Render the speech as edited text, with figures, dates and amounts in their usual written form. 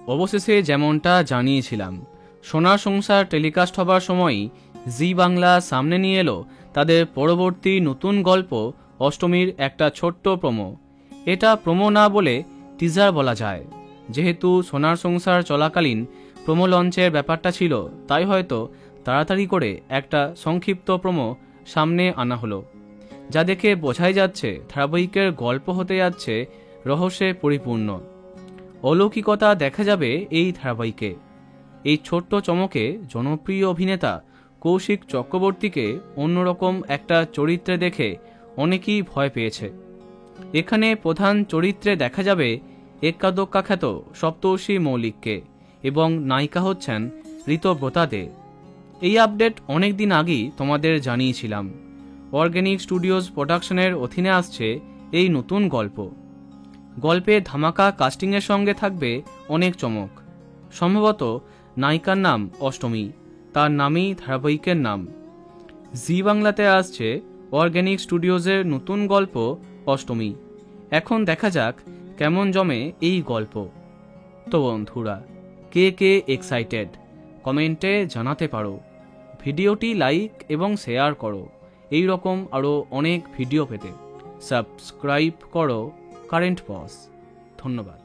অবশেষে যেমনটা জানিয়েছিলাম, সোনার সংসার টেলিকাস্ট হবার সময়ই জি বাংলা সামনে নিয়ে এলো তাদের পরবর্তী নতুন গল্প অষ্টমীর একটা ছোট্ট প্রোমো। এটা প্রোমো না বলে টিজার বলা যায়, যেহেতু সোনার সংসার চলাকালীন প্রোমো লঞ্চের ব্যাপারটা ছিল, তাই হয়তো তাড়াতাড়ি করে একটা সংক্ষিপ্ত প্রোমো সামনে আনা হলো, যা দেখে বোঝাই যাচ্ছে ধারাবাহিকের গল্প হতে যাচ্ছে রহস্যে পরিপূর্ণ। অলৌকিকতা দেখা যাবে এই ধারাবাহিকে। এই ছোট্ট চমকে জনপ্রিয় অভিনেতা কৌশিক চক্রবর্তীকে অন্যরকম একটা চরিত্রে দেখে অনেকেই ভয় পেয়েছে। এখানে প্রধান চরিত্রে দেখা যাবে একাদক্কা খ্যাত সপ্তর্ষি মৌলিককে, এবং নায়িকা হচ্ছেন ঋতব্রতা দে। এই আপডেট অনেক দিন আগেই তোমাদের জানিয়েছিলাম। অর্গানিক স্টুডিওজ প্রোডাকশনের অধীনে আসছে এই নতুন গল্প। গল্পে ধামাকা কাস্টিংয়ের সঙ্গে থাকবে অনেক চমক। সম্ভবত নায়িকার নাম অষ্টমী, তার নামই ধারাবাহিকের নাম। জি বাংলাতে আসছে অর্গানিক স্টুডিওজের নতুন গল্প অষ্টমী। এখন দেখা যাক কেমন জমে এই গল্প। তো বন্ধুরা, কে কে এক্সাইটেড কমেন্টে জানাতে পারো। ভিডিওটি লাইক এবং শেয়ার করো। এই রকম আরও অনেক ভিডিও পেতে সাবস্ক্রাইব করো কারেন্ট পজ। ধন্যবাদ।